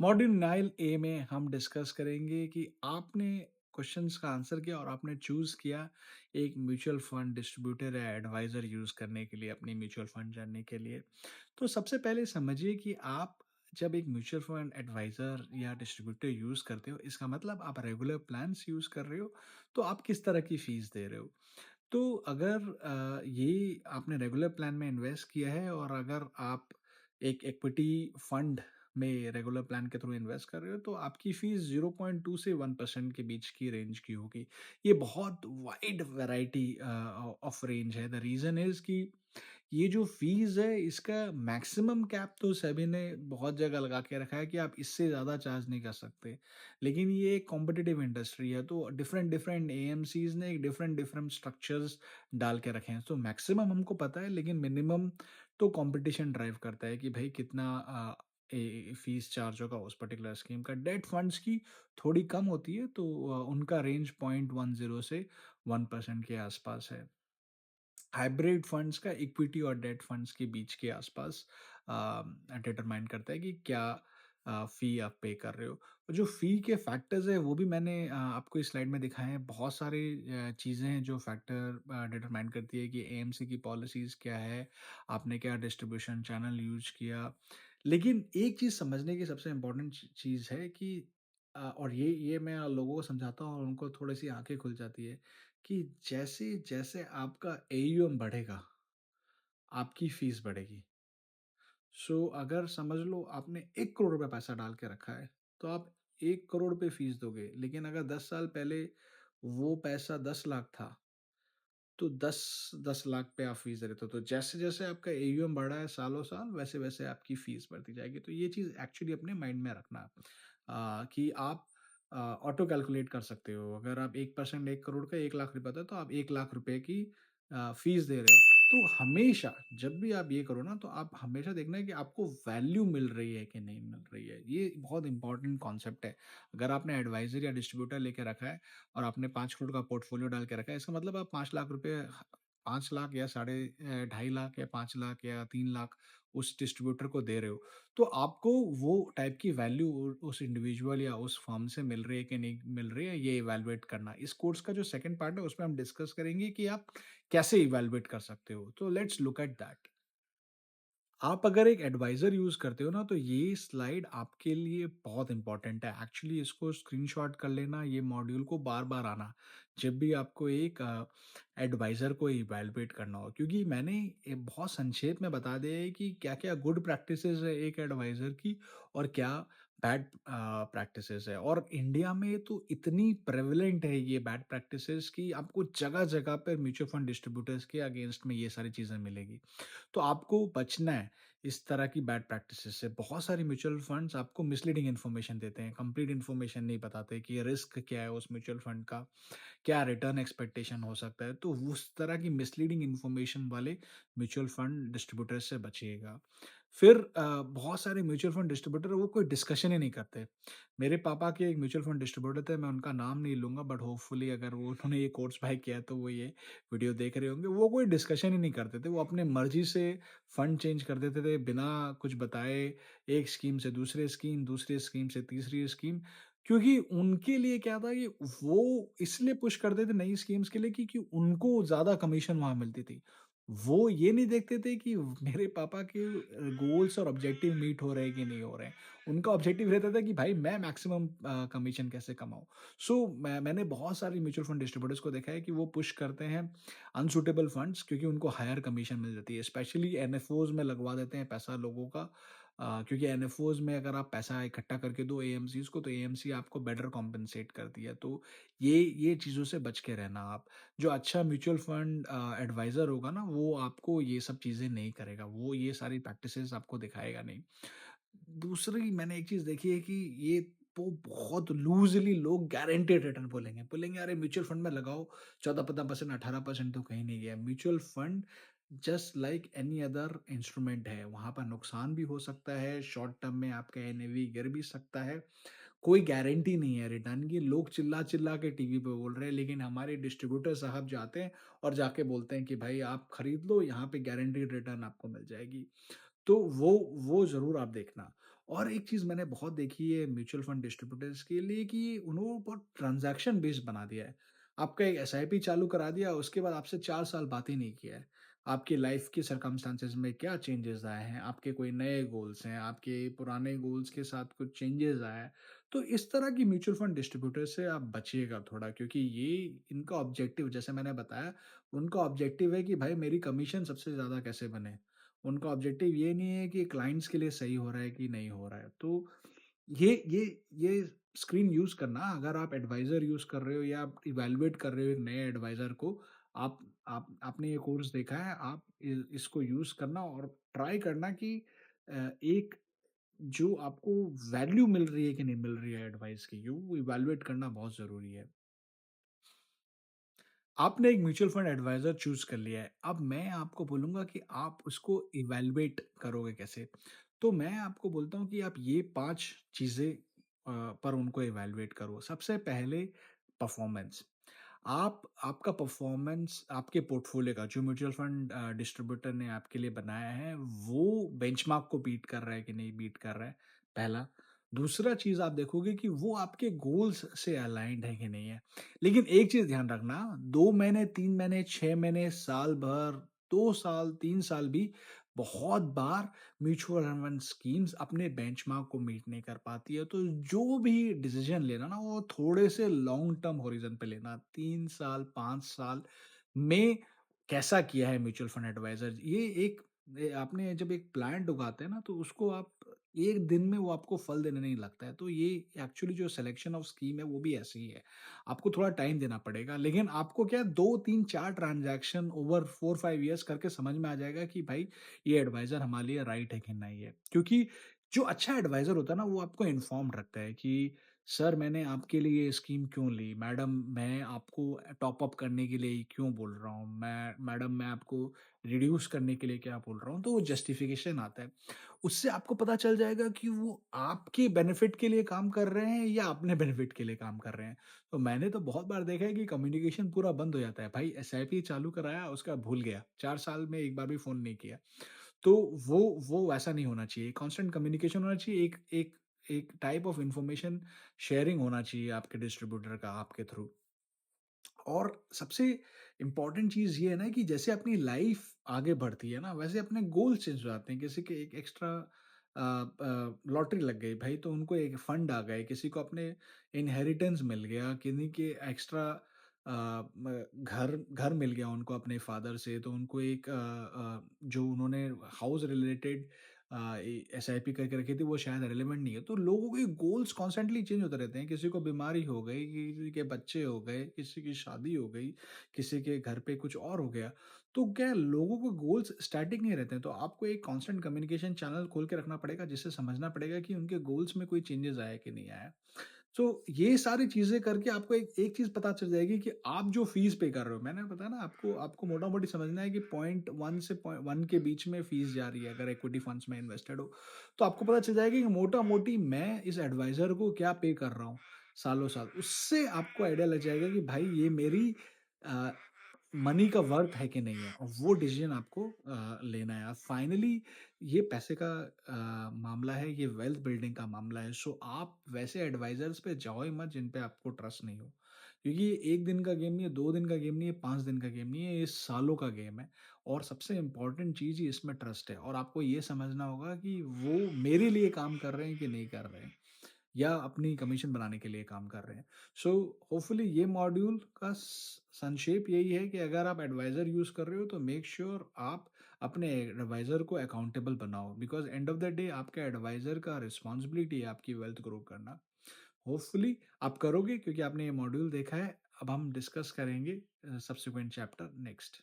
Module 9 ए में हम discuss करेंगे कि आपने क्वेश्चंस का आंसर किया और आपने चूज़ किया एक म्यूचुअल फंड डिस्ट्रीब्यूटर या एडवाइज़र यूज़ करने के लिए अपनी म्यूचुअल फंड जानने के लिए। तो सबसे पहले समझिए कि आप जब एक म्यूचुअल फंड एडवाइज़र या डिस्ट्रीब्यूटर यूज़ करते हो, इसका मतलब आप रेगुलर प्लान्स यूज़ कर रहे हो, तो आप किस तरह की फ़ीस दे रहे हो। तो अगर ये आपने रेगुलर प्लान में इन्वेस्ट किया है और अगर आप एक इक्विटी फंड में रेगुलर प्लान के थ्रू इन्वेस्ट कर रहे हो तो आपकी फीस 0.2 से 1% के बीच की रेंज की होगी। ये बहुत वाइड वैरायटी ऑफ रेंज है। द रीज़न इज़ कि ये जो फीस है इसका मैक्सिमम कैप तो सेबी ने बहुत जगह लगा के रखा है कि आप इससे ज़्यादा चार्ज नहीं कर सकते। लेकिन ये एक कॉम्पिटिटिव इंडस्ट्री है तो डिफरेंट डिफरेंट एएमसीज ने एक डिफरेंट डिफरेंट स्ट्रक्चर्स डाल के रखे हैं। तो मैक्सिमम हमको पता है लेकिन मिनिमम तो कंपटीशन ड्राइव करता है कि भाई कितना फीस चार्ज होगा उस पर्टिकुलर स्कीम का। डेट फंड्स की थोड़ी कम होती है तो उनका रेंज 0.10 से 1% के आसपास है। हाइब्रिड फंड्स का इक्विटी और डेट फंड्स के बीच के आसपास डिटरमाइन करता है कि क्या फी आप पे कर रहे हो। जो फी के फैक्टर्स है वो भी मैंने आपको इस स्लाइड में दिखाए हैं। बहुत सारी चीज़ें हैं जो फैक्टर डिटरमाइन करती है कि एएमसी की पॉलिसीज़ क्या है, आपने क्या डिस्ट्रीब्यूशन चैनल यूज़ किया। लेकिन एक चीज़ समझने की सबसे इम्पोर्टेंट चीज़ है कि और ये मैं लोगों को समझाता हूँ और उनको थोड़ी-सी आँखें खुल जाती है कि जैसे-जैसे आपका एयूएम बढ़ेगा, आपकी फ़ीस बढ़ेगी। सो अगर समझ लो आपने 1 करोड़ रुपए पैसा डाल के रखा है, तो आप 1 करोड़ पे फ़ीस दोगे। लेकिन अगर 10 साल पहले वो पैसा 10 लाख था, तो 10 लाख पे आप फ़ीस दे रहे थे। तो जैसे-जैसे आपका एयूएम बढ़ा है सालों-साल, वैसे-वैसे आपकी फ़ीस बढ़ती जाएगी। तो ये चीज़ एक्चुअली अपने माइंड में रखना कि आप ऑटो कैलकुलेट कर सकते हो। अगर आप 1% 1 करोड़ का 1 लाख रुपए था, तो आप 1 लाख रुपए की फ़ीस दे रहे हो। तो हमेशा जब भी आप ये करो ना, तो आप हमेशा देखना है कि आपको वैल्यू मिल रही है कि नहीं मिल रही है। ये बहुत इंपॉर्टेंट कॉन्सेप्ट है। अगर आपने एडवाइज़र या डिस्ट्रीब्यूटर लेके रखा है और आपने 5 करोड़ का पोर्टफोलियो डाल के रखा है, इसका मतलब आप 5 लाख रुपए 5 लाख या साढ़े 2.5 लाख या 5 लाख या 3 लाख उस डिस्ट्रीब्यूटर को दे रहे हो। तो आपको वो टाइप की वैल्यू उस इंडिविजुअल या उस फर्म से मिल रही है कि नहीं मिल रही है, ये इवैल्यूएट करना। इस कोर्स का जो सेकंड पार्ट है, उसमें हम डिस्कस करेंगे कि आप कैसे इवैल्यूएट कर सकते हो। तो लेट्स लुक एट दैट। आप अगर एक एडवाइज़र यूज़ करते हो ना, तो ये स्लाइड आपके लिए बहुत इम्पोर्टेंट है। एक्चुअली इसको स्क्रीनशॉट कर लेना, ये मॉड्यूल को बार-बार आना, जब भी आपको एक एडवाइज़र को इवैल्यूएट करना हो। क्योंकि मैंने बहुत संक्षेप में बता दिया है कि क्या-क्या गुड प्रैक्टिसेज़ है एक एडवाइज़र की और क्या बैड प्रैक्टिसेज़ है। और इंडिया में तो इतनी प्रेवलेंट है ये बैड प्रैक्टिसेज़ कि आपको जगह-जगह पर म्यूचुअल फंड डिस्ट्रीब्यूटर्स के अगेंस्ट में ये सारी चीज़ें मिलेगी। तो आपको बचना है इस तरह की बैड प्रैक्टिसेस से। बहुत सारी म्यूचुअल फंड्स आपको मिसलीडिंग इन्फॉर्मेशन देते हैं, कंप्लीट इन्फॉर्मेशन नहीं बताते कि रिस्क क्या है उस म्यूचुअल फंड का, क्या रिटर्न एक्सपेक्टेशन हो सकता है। तो उस तरह की मिसलीडिंग इन्फॉर्मेशन वाले म्यूचुअल फंड डिस्ट्रीब्यूटर से बचिएगा। फिर बहुत सारे म्यूचुअल फंड डिस्ट्रीब्यूटर वो कोई डिस्कशन ही नहीं करते। मेरे पापा के एक म्यूचुअल फंड डिस्ट्रीब्यूटर थे, मैं उनका नाम नहीं लूँगा बट होपफुली अगर वो उन्होंने ये कोर्स बाय किया है तो वो ये वीडियो देख रहे होंगे। वो कोई डिस्कशन ही नहीं करते थे, वो अपने मर्ज़ी से फंड चेंज कर देते थे बिना कुछ बताए, एक स्कीम से दूसरी स्कीम से तीसरी स्कीम। क्योंकि उनके लिए क्या था कि वो इसलिए पुश करते थे नई स्कीम्स के लिए क्योंकि उनको ज़्यादा कमीशन वहाँ मिलती थी। वो ये नहीं देखते थे कि मेरे पापा के गोल्स और ऑब्जेक्टिव मीट हो रहे हैं कि नहीं हो रहे हैं। उनका ऑब्जेक्टिव रहता था कि भाई मैं मैक्सिमम कमीशन कैसे कमाऊँ। सो मैंने बहुत सारी म्यूचुअल फंड डिस्ट्रीब्यूटर्स को देखा है कि वो पुश करते हैं अनसूटेबल फंड्स क्योंकि उनको हायर कमीशन मिल जाती है। स्पेशली एनएफओज़ में लगवा देते हैं पैसा लोगों का क्योंकि एनएफओज़ में अगर आप पैसा इकट्ठा करके दो एएमसीज़ को तो एएमसी आपको बेटर कॉम्पेंसेट करती है। तो ये चीज़ों से बच के रहना आप। जो अच्छा म्यूचुअल फंड एडवाइज़र होगा ना वो आपको ये सब चीज़ें नहीं करेगा। वो ये सारी प्रैक्टिसेज़ आपको दिखाएगा नहीं। दूसरी मैंने एक चीज़ देखी है कि ये तो बहुत लूज़ली लोग गारंटीड रिटर्न बोलेंगे। बोलेंगे अरे म्यूचुअल फंड में लगाओ 14-15% 18% तो कहीं नहीं गया। Mutual fund just like any other instrument है। वहाँ पर नुकसान भी हो सकता है, शॉर्ट टर्म में आपका एनएवी गिर भी सकता है। कोई गारंटी नहीं है रिटर्न की। लोग चिल्ला-चिल्ला के टीवी पे बोल रहे हैं लेकिन हमारे डिस्ट्रीब्यूटर साहब जाते हैं और जाके बोलते हैं कि भाई आप खरीद लो यहाँ पे गारंटीड रिटर्न आपको मिल जाएगी। तो वो ज़रूर आप देखना। और एक चीज़ मैंने बहुत देखी है म्यूचुअल फंड डिस्ट्रीब्यूटर्स के लिए कि उन्होंने बहुत ट्रांज़ैक्शन बेस्ड बना दिया है। आपका एक एसआईपी चालू करा दिया, उसके बाद आपसे 4 साल बात ही नहीं किया है। आपकी लाइफ़ के सर्कमस्टेंसेस में क्या चेंजेज़ आए हैं, आपके कोई नए गोल्स हैं, आपके पुराने गोल्स के साथ कुछ चेंजेज़ आया है। तो इस तरह की म्यूचुअल फंड डिस्ट्रीब्यूटर से आप बचिएगा थोड़ा, क्योंकि ये इनका ऑब्जेक्टिव जैसे मैंने बताया, उनका ऑब्जेक्टिव है कि भाई मेरी कमीशन सबसे ज़्यादा कैसे बने। उनका ऑब्जेक्टिव ये नहीं है कि क्लाइंट्स के लिए सही हो रहा है कि नहीं हो रहा है। तो ये स्क्रीन यूज़ करना, अगर आप एडवाइज़र यूज़ कर रहे हो या आप इवैल्यूएट कर रहे हो एक नए एडवाइज़र को, आप आपने ये कोर्स देखा है, आप इसको यूज़ करना और ट्राई करना कि एक जो आपको वैल्यू मिल रही है कि नहीं मिल रही है एडवाइस की, वो इवैल्यूएट करना बहुत ज़रूरी है। आपने एक म्यूचुअल फंड एडवाइज़र चूज़ कर लिया है। अब मैं आपको बोलूँगा कि आप उसको इवैल्यूएट करोगे कैसे? तो मैं आपको बोलता हूँ कि आप ये 5 चीज़ें पर उनको इवैल्यूएट करो। सबसे पहले परफ़ॉर्मेंस। आपका परफ़ॉर्मेंस आपके पोर्टफ़ोलियो का जो म्यूचुअल फंड डिस्ट्रीब्यूटर ने आपके लिए बनाया है, वो बेंचमार्क को बीट कर रहा है कि नहीं बीट कर रहा है, पहला। दूसरा चीज़ आप देखोगे कि वो आपके गोल्स से अलाइन्ड है कि नहीं है। लेकिन एक चीज़ ध्यान रखना, 2 महीने, 3 महीने, 6 महीने, साल भर, 2 साल, 3 साल भी बहुत बार म्यूचुअल फंड स्कीम्स अपने बेंचमार्क को मीट नहीं कर पाती है। तो जो भी डिसीज़न लेना ना, वो थोड़े से लॉन्ग टर्म हॉरिज़न पे लेना। 3 साल, 5 साल में कैसा किया है म्यूचुअल फंड एडवाइज़र? आपने जब एक प्लांट उगाते हैं ना, तो उसको आप 1 दिन में वो आपको फल देने नहीं लगता है। तो ये एक्चुअली जो सिलेक्शन ऑफ स्कीम है, वो भी ऐसे ही है। आपको थोड़ा टाइम देना पड़ेगा, लेकिन आपको क्या 2, 3, 4 ट्रांज़ैक्शन ओवर 4-5 इयर्स करके समझ में आ जाएगा कि भाई ये एडवाइज़र हमारे लिए राइट है कि नहीं है। क्योंकि जो अच्छा एडवाइज़र होता है ना, वो आपको इन्फॉर्म्ड रखता है कि सर मैंने आपके लिए ये स्कीम क्यों ली? मैडम मैं आपको टॉप अप करने के लिए क्यों बोल रहा हूँ? मैडम मैं आपको रिड्यूस करने के लिए क्या बोल रहा हूँ? तो वो जस्टिफ़िकेशन आता है। उससे आपको पता चल जाएगा कि वो आपके बेनिफिट के लिए काम कर रहे हैं या अपने बेनिफिट के लिए काम कर रहे हैं। तो मैंने तो बहुत बार देखा है कि कम्युनिकेशन पूरा बंद हो जाता है। भाई एसआईपी चालू कराया, उसका भूल गया। 4 साल में 1 बार भी फ़ोन नहीं किया। तो वो वो वैसा नहीं होना चाहिए। कांस्टेंट कम्युनिकेशन होना चाहिए। एक एक एक टाइप ऑफ इन्फॉर्मेशन शेयरिंग होना चाहिए आपके डिस्ट्रीब्यूटर का आपके थ्रू। और सबसे इम्पोर्टेंट चीज़ ये है ना कि जैसे अपनी लाइफ आगे बढ़ती है ना, वैसे अपने गोल चेंज हो जाते हैं। किसी के एक एक्स्ट्रा लॉटरी लग गई भाई, तो उनको एक फंड आ गए, किसी को अपने इनहेरिटेंस मिल गया, किन्हीं के एक्स्ट्रा घर घर मिल गया उनको अपने फादर से, तो उनको जो उन्होंने हाउस रिलेटेड एसआईपी करके रखी थी, वो शायद रेलेवेंट नहीं है। तो लोगों के गोल्स कॉन्स्टेंटली चेंज होते रहते हैं। किसी को बीमारी हो गई, किसी के बच्चे हो गए, किसी की शादी हो गई, किसी के घर पे कुछ और हो गया। तो क्या है, लोगों के गोल्स स्टैटिक नहीं रहते हैं। तो आपको एक कांस्टेंट कम्युनिकेशन चैनल खोल के रखना पड़ेगा, जिससे समझना पड़ेगा कि उनके गोल्स में कोई चेंजेस आया कि नहीं आया। सो ये सारी चीज़ें करके आपको एक एक चीज़ पता चल जाएगी कि आप जो फ़ीस पे कर रहे हो, मैंने बताया ना आपको आपको मोटा-मोटी समझना है कि पॉइंट 1 से पॉइ 1 के बीच में फ़ीस जा रही है अगर इक्विटी फंड्स में इन्वेस्टेड हो। तो आपको पता चल जाएगा कि मोटा-मोटी मैं इस एडवाइज़र को क्या पे कर रहा हूँ, सालों-साल। उससे आपको आइडिया लग जाएगा कि भाई ये मेरी अ, मनी का वर्थ है कि नहीं है, और वो डिसीज़न आपको लेना है। फाइनली ये पैसे का मामला है, ये वेल्थ बिल्डिंग का मामला है। सो आप वैसे एडवाइज़र्स पे जाओ ही मत जिन पे आपको ट्रस्ट नहीं हो। क्योंकि ये 1 दिन का गेम नहीं है, 2 दिन का गेम नहीं है, 5 दिन का गेम नहीं है, ये सालों का गेम है। और सबसे इम्पोर्टेंट चीज़ ही इसमें ट्रस्ट है, और आपको ये समझना होगा कि वो मेरे लिए काम कर रहे हैं कि नहीं कर रहे हैं, या अपनी कमीशन बनाने के लिए काम कर रहे हैं। सो होपफुली ये मॉड्यूल का संक्षेप यही है कि अगर आप एडवाइज़र यूज़ कर रहे हो, तो मेक श्योर आप अपने एडवाइज़र को अकाउंटेबल बनाओ, because end of the day आपके एडवाइज़र का रिस्पॉन्सिबिलिटी है आपकी वेल्थ ग्रो करना। होपफुली आप करोगे, क्योंकि आपने ये मॉड्यूल देखा है। अब हम डिस्कस करेंगे सब्सिक्वेंट चैप्टर नेक्स्ट।